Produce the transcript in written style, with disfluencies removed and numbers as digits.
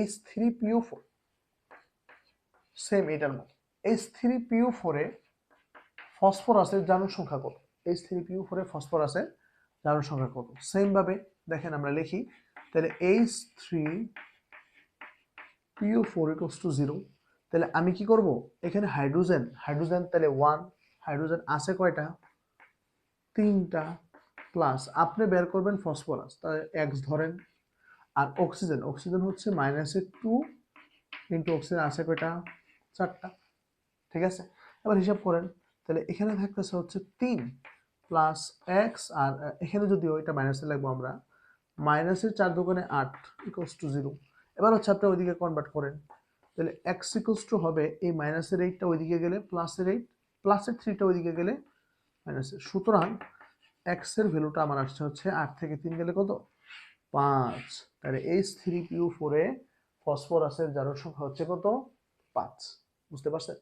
H3PO4 same এটার মতো। H3PO4 এ ফসফরাসের জারণ সংখ্যা কত? H3PO4 এ ফসফরাসের জারণ সংখ্যা কত? সেম ভাবে দেখেন আমরা লিখি, তাহলে H3PO4 = 0। তাহলে আমি কি করব, এখানে হাইড্রোজেন তাহলে 1, হাইড্রোজেন আছে কয়টা? 3টা, প্লাস আপনি বের করবেন ফসফরাস, তাহলে X ধরেন। আর অক্সিজেন হচ্ছে -2 ইন্টু অক্সিজেন আছে কয়টা? 4টা। ঠিক আছে, এবার হিসাব করেন, তাহলে এখানে থাকতেছে হচ্ছে 3 প্লাস x, আর এখানে যদি ওইটা মাইনাসে লাগবো আমরা, মাইনাসের 4 দোকানে 8 = 0। এবার হচ্ছে আপনি ওইদিকে কনভার্ট করেন, তাহলে x হবে এই মাইনাসের 8টা ওইদিকে গেলে প্লাসের 8, প্লাসের 3টা ওইদিকে গেলে মাইনাসের। সুতরাং x এর ভ্যালুটা আমার আসছে হচ্ছে 8 থেকে 3 গেলে কত? 5। তাহলে H3PO4 এ ফসফরাসের জারণ সংখ্যা হচ্ছে কত? 5। বুঝতে পারছেন?